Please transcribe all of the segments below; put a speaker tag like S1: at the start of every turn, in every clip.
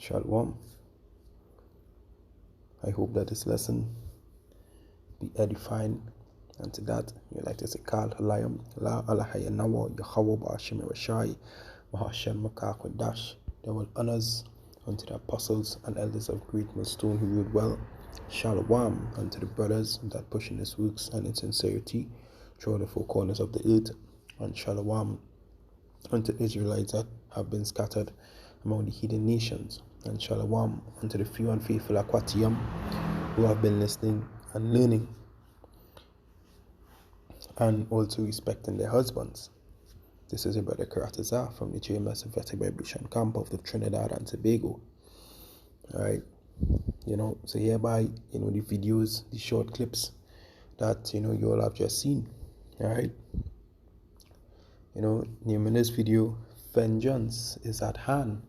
S1: Shalom. I hope that this lesson be edifying. And to that, you like to say, Kal Halayam, La Alahaya Nawa, Yahawah Bashim Rashai, Mahashem Makakwadash. There were honors unto the apostles and elders of great millstone who ruled well. Shalom unto the brothers that pushing his works and in sincerity through the four corners of the earth. And shalom unto Israelites that have been scattered among the heathen nations. And shalom unto the few and faithful Akwatiyam who have been listening and learning and also respecting their husbands. This is your brother Karatazar from the GMS Vibration Camp of the Trinidad and Tobago. Alright, so hereby, the videos, the short clips that, you all have just seen. Alright, name in this video, vengeance is at hand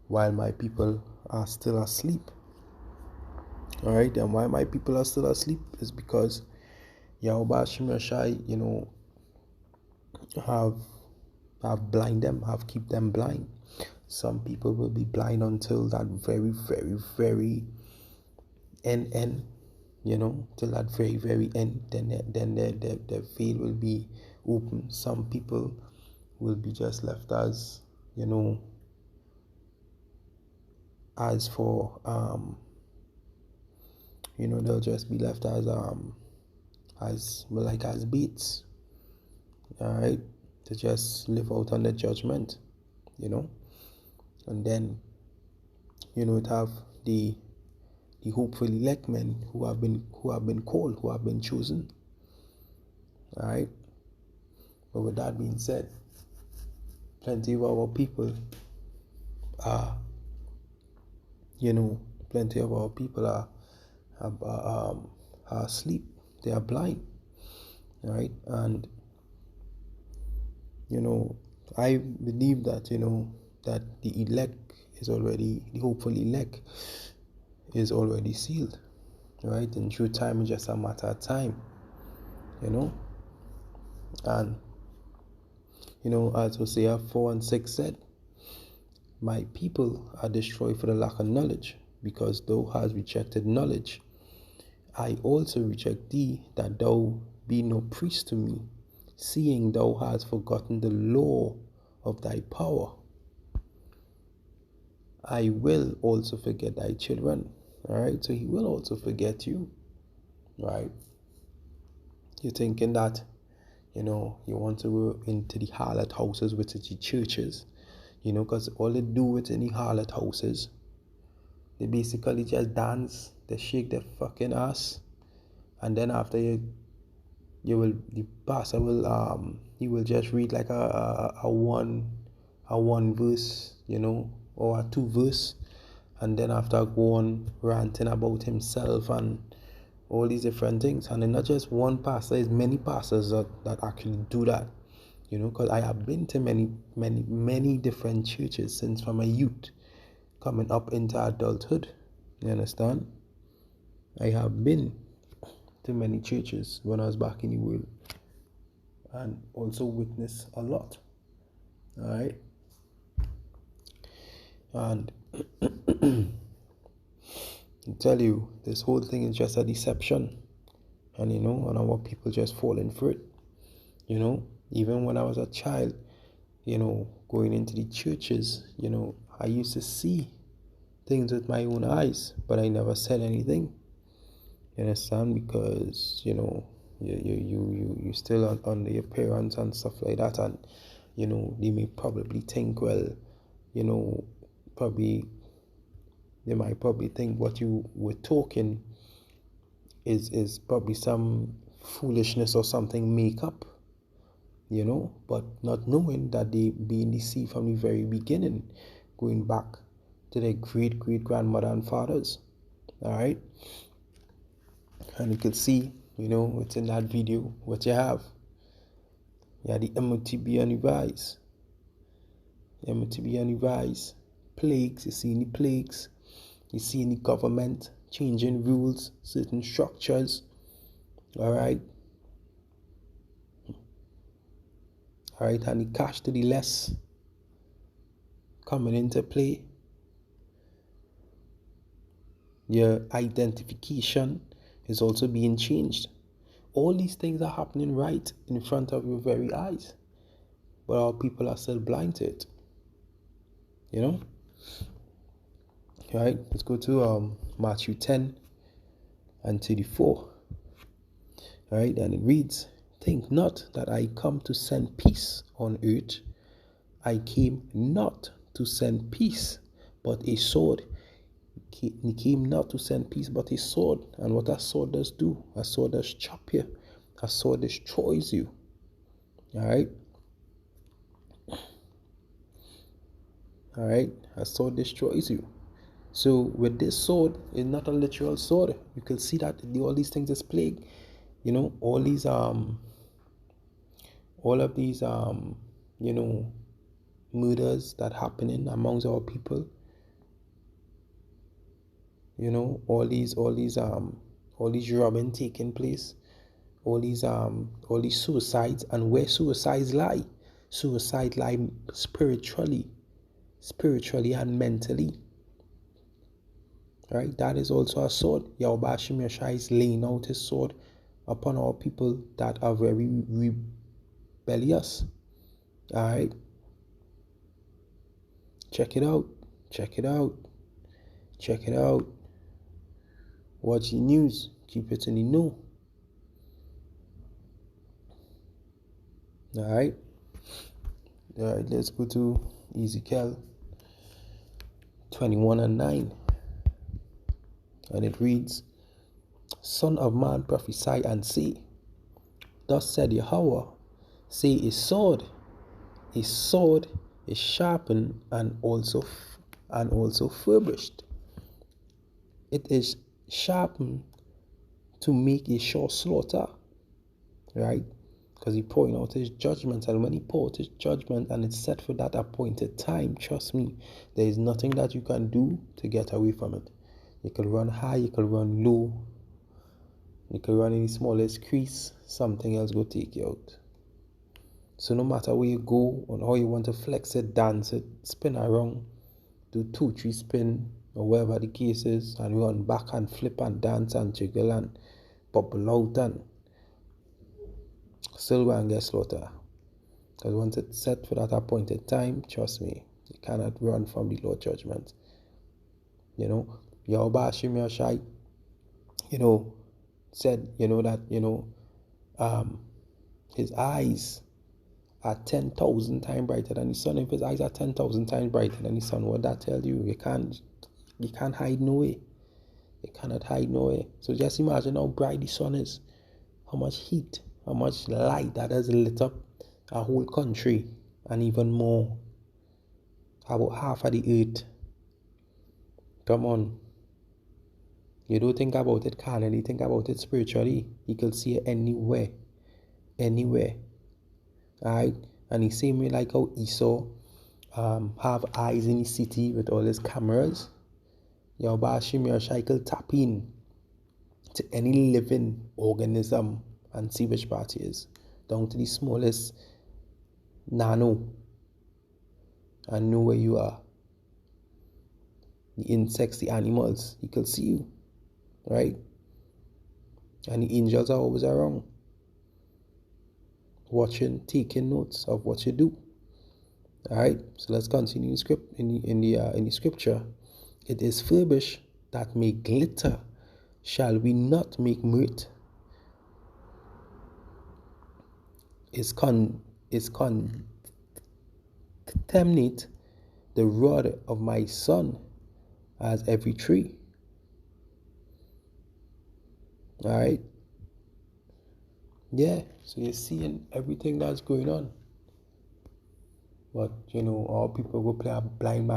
S1: while my people are still asleep. Alright, and why my people are still asleep is because Yahweh Shim Rashai, have blind them, have keep them blind. Some people will be blind until that very, very, very end, till that very, very end. Then their veil will be open. Some people will be just left as, as for they'll just be left as baits, all right, to just live out under judgment, and then it have the hopeful elect men who have been called, who have been chosen, all right. But with that being said, plenty of our people are asleep. They are blind, right? And I believe that that the elect is already, the hopeful elect is already sealed, right? And true time is just a matter of time, and as Hosea 4:6 said, my people are destroyed for the lack of knowledge, because thou hast rejected knowledge. I also reject thee, that thou be no priest to me, seeing thou hast forgotten the law of thy power. I will also forget thy children. All right, so he will also forget you, right? You're thinking that, you want to go into the harlot houses, which is the churches, because all they do within the harlot houses, they basically just dance, they shake their fucking ass, and then after the pastor will he will just read like a one verse, or a two verse, and then after go on ranting about himself and all these different things. And then not just one pastor, there's many pastors that actually do that, because I have been to many different churches since from a youth coming up into adulthood. You understand? I have been to many churches when I was back in the world, and also witnessed a lot. All right, and I tell you, this whole thing is just a deception, and and our people just falling for it. Even when I was a child, going into the churches, I used to see things with my own eyes, but I never said anything. You understand? Because you still under your parents and stuff like that, and they may probably think, well, they might probably think what you were talking is probably some foolishness or something make up, but not knowing that they being deceived from the very beginning, going back to their great grandmother and fathers. All right, and you can see, within that video what you have. Yeah, the MOTB on the rise. MOTB on the rise. Plagues, you see the plagues. You see the government changing rules, certain structures. All right, and the cash to the less coming into play. Your identification is also being changed. All these things are happening right in front of your very eyes, but our people are still blind to it. You know? All right, let's go to Matthew 10 and 34. All right, and it reads, "Think not that I come to send peace on earth. I came not to send peace, but a sword." He came not to send peace, but a sword. And what a sword does do, a sword does chop you. A sword destroys you. All right? All right? A sword destroys you. So with this sword, it's not a literal sword. You can see that all these things is plague. You know, all of these murders that happening amongst our people. You know, all these robbing taking place, all these suicides, and where suicides lie spiritually and mentally. Right? That is also a sword. Yahweh Hashem Yeshai is laying out his sword upon our people that are very rebellious. Alright? Check it out. Watch the news. Keep it in the know. Alright, let's go to Ezekiel 21 and 9. And it reads, "Son of man, prophesy and say, Thus said Yahweh, say a sword is sharpened and also furbished. It is sharpened to make a sure slaughter." Right? Because he pouring out his judgment, and when he poured his judgment and it's set for that appointed time, trust me, there is nothing that you can do to get away from it. You can run high, you can run low, you can run in the smallest crease, something else will take you out. So no matter where you go, on how you want to flex it, dance it, spin around, do 2-3 spin, or whatever the case is, and run back and flip and dance and jiggle and bubble out, and still go and get slaughtered. Because once it's set for that appointed time, trust me, you cannot run from the Lord's judgment. You know, Yahweh Hashem Yashai, said, that, his eyes are 10,000 times brighter than the sun. If his eyes are 10,000 times brighter than the sun, what that tell you? You can't hide no way. You cannot hide no way. So just imagine how bright the sun is, how much heat, how much light that has lit up a whole country, and even more, about half of the earth. Come on. You don't think about it carnally, think about it spiritually. You can see it anywhere. Alright? And the same way like how Esau have eyes in the city with all his cameras, Yahweh Hashem Yashai will tap in to any living organism and see which part it is, down to the smallest nano, and know where you are. The insects, the animals, he can see you, right? And the angels are always around, watching, taking notes of what you do. All right, so let's continue in the scripture. "It is furbished that may glitter. Shall we not make mirth? Is contemnate the rod of my son as every tree." All right. Yeah. So you're seeing everything that's going on. But all people go play a blind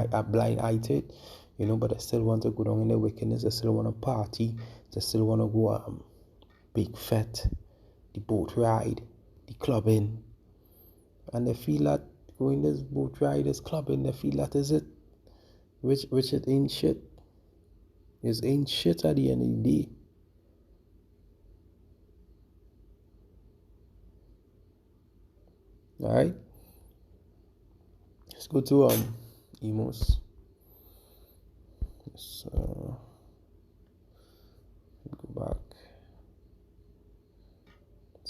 S1: eye to it, but they still want to go down in their wickedness. They still want to party. They still want to go big fat, the boat ride, the clubbing, and they feel that going this boat ride, this clubbing, they feel that is it, which it ain't shit. It ain't shit at the end of the day. All right. Let's go to Amos.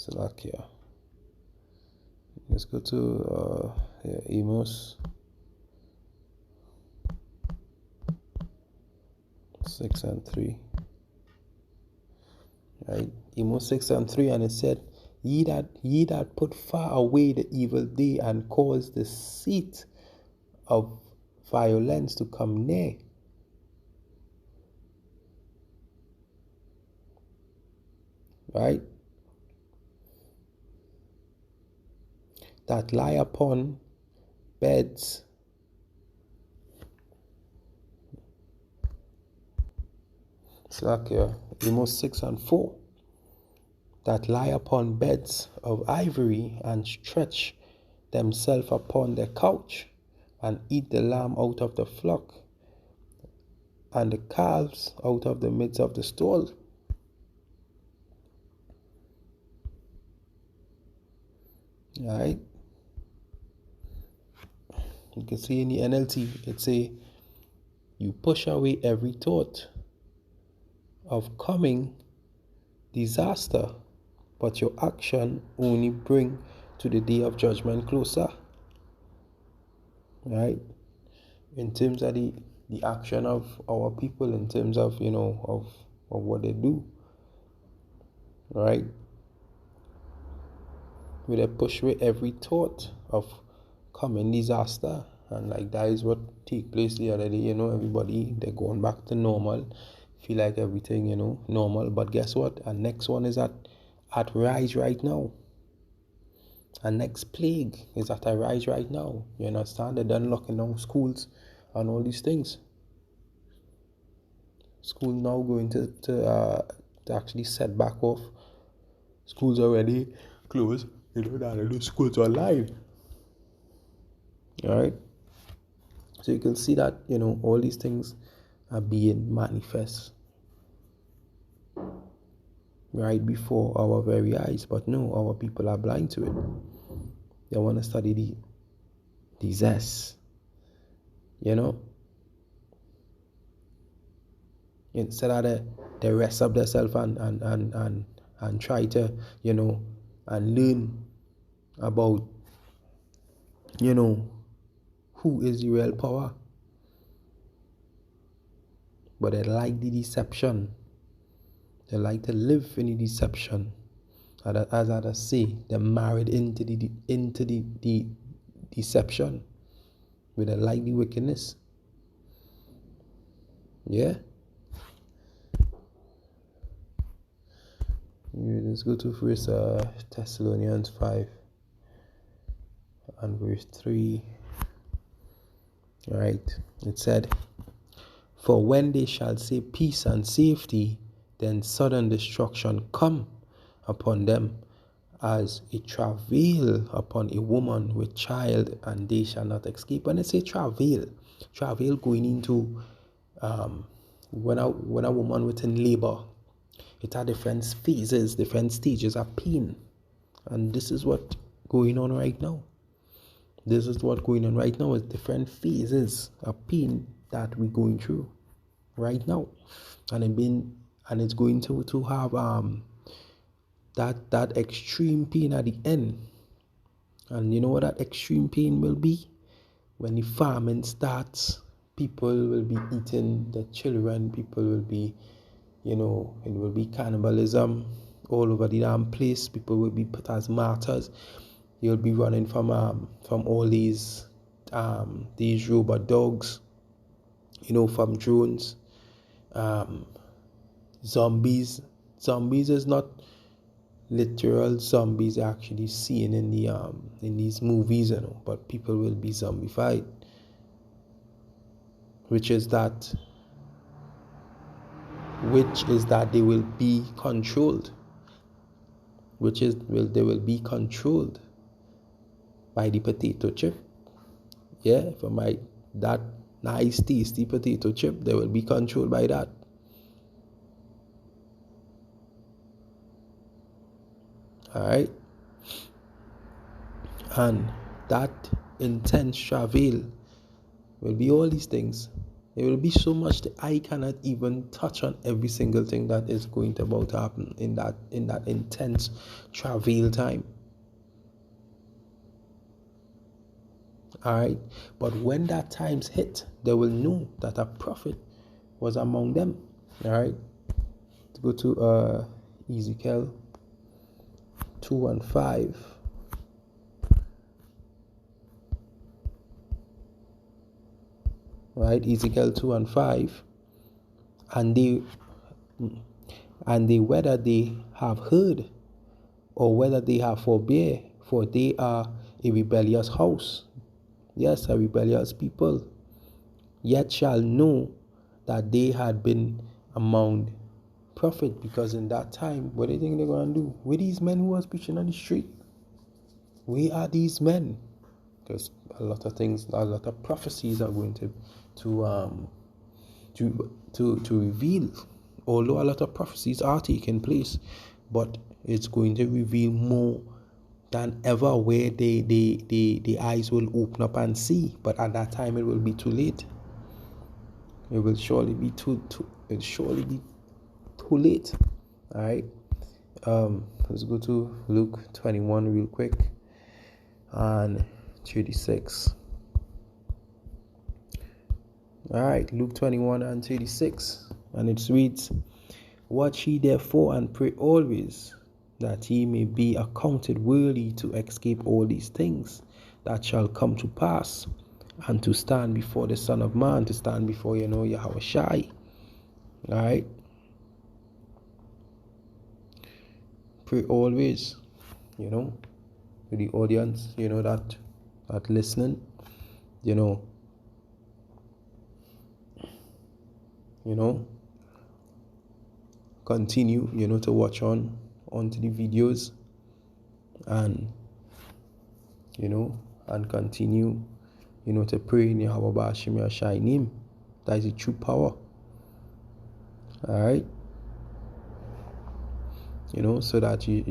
S1: Slovakia. Let's go to Emos 6:3. Right? Amos 6:3, and it said, ye that put far away the evil day and cause the seat of violence to come near. Right? That lie upon beds Slovakia, Amos 6:4, that lie upon beds of ivory and stretch themselves upon their couch and eat the lamb out of the flock and the calves out of the midst of the stall. Alright? You can see in the NLT, it say, you push away every thought of coming disaster, but your action only bring to the day of judgment closer. Right? In terms of the action of our people, in terms of, of what they do. Right? We they push away every thought of coming disaster. And like that is what take place the other day, everybody, they're going back to normal. Feel like everything, normal. But guess what? Our next one is at rise right now. Our next plague is at a rise right now. You understand? They're done locking down schools and all these things. School now going to actually set back off. Schools already closed. That the schools are live. Alright? So you can see that, all these things are being manifest right before our very eyes. But no, our people are blind to it. They want to study the zest. Instead of they rest up themselves and try to, and learn about, who is the real power. But they like the deception. They like to live in the deception. As I say, they're married into the deception. But they like the wickedness. Yeah? Let's go to First Thessalonians 5 and verse 3. Alright, it said, for when they shall say peace and safety, then sudden destruction come upon them, as a travail upon a woman with child, and they shall not escape. When they say travail going into when a woman within labor, it had different phases, different stages of pain. And this is what going on right now. This is what going on right now, is different phases of pain that we're going through right now. And it's going to have that extreme pain at the end. And you know what that extreme pain will be? When the famine starts, people will be eating the children, people will be, it will be cannibalism all over the damn place. People will be put as martyrs. You'll be running from all these robot dogs, from drones. Zombies is not literal zombies actually seen in the in these movies, but people will be zombified, which is that they will be controlled, they will be controlled by the potato chip. Yeah, for that nice tasty potato chip, they will be controlled by that. Alright? And that intense travail will be all these things, It will be so much that I cannot even touch on every single thing that is going to about to happen in that intense travail time. Alright, but when that time's hit, they will know that a prophet was among them. Alright, to go to Ezekiel 2 and 5. Right, Ezekiel 2 and 5. And they whether they have heard or whether they have forbear, for they are a rebellious house, yes, a rebellious people, yet shall know that they had been among prophet. Because in that time, what do you think they're going to do? Where these men who was preaching on the street? We are these men. Because a lot of things, a lot of prophecies are going to reveal. Although a lot of prophecies are taking place, but it's going to reveal more than ever, where the eyes will open up and see. But at that time, it will be too late. It will surely be too late. All right. Let's go to Luke 21 real quick and 36. All right, Luke 21 and 36, and it reads, "Watch ye therefore and pray always, that ye may be accounted worthy to escape all these things that shall come to pass, and to stand before the Son of Man," to stand before, Yahweh Shai. All right. Pray always, to the audience, that listening, continue, to watch onto the videos, and, and continue, to pray in Yahweh Ba'ashim Yashai name. That is the true power. All right. So that you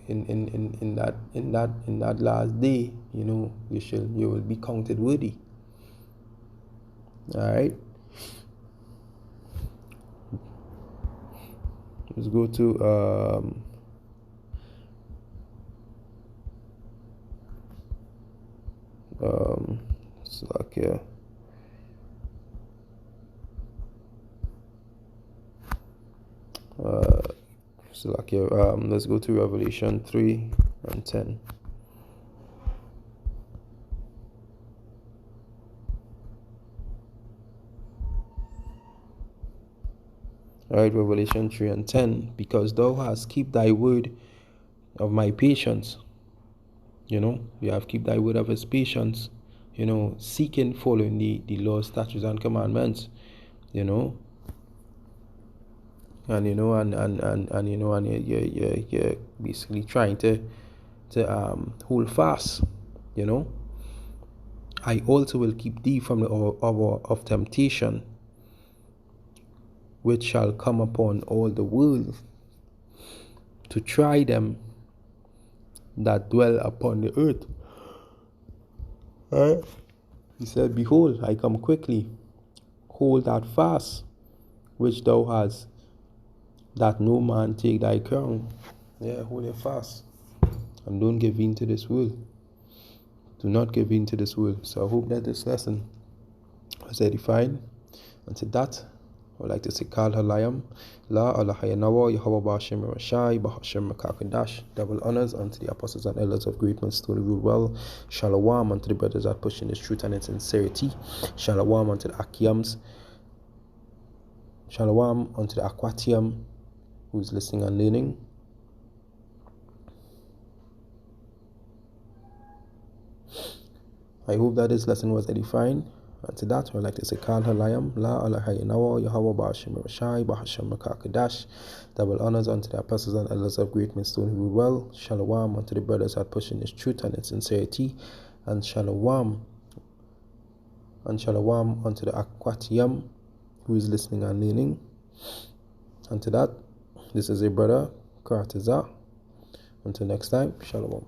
S1: in that last day, you will be counted worthy. All right. Let's go to Slovakia. Let's go to Revelation 3 and 10. All right, Revelation 3 and 10. "Because thou hast kept thy word of my patience." You have kept thy word of his patience, seeking, following the laws, statutes, and commandments, and you're basically trying to hold fast. "I also will keep thee from the hour of temptation, which shall come upon all the world, to try them that dwell upon the earth." Right? He said, "Behold, I come quickly. Hold that fast which thou hast, that no man take thy crown." Yeah, hold it fast. And don't give in to this world. Do not give in to this world. So I hope that this lesson was edifying. And to that, I would like to say, Kal Halayam, La Allah Hayanawa, Yahweh Bashim Rashai, Bahashim Makakadash. Double honors unto the apostles and elders of great Stone rule well. Shalom unto the brothers that push in this truth and in sincerity. Shalom unto the Akiams. Shalom unto the Aquatium who's listening and learning. I hope that this lesson was edifying. And to that, I would like to say, Kal Halayam, La Allah Hayanawa, Yahweh Bashim Rashai, Bahashim Makakadash. Double honors unto the apostles and elders of great Stone who rule well. Shalom unto the brothers that push in this truth and in sincerity. And shalom unto the Aquatium who is listening and learning. And to that, this is a brother, Karataza. Until next time, Shalom.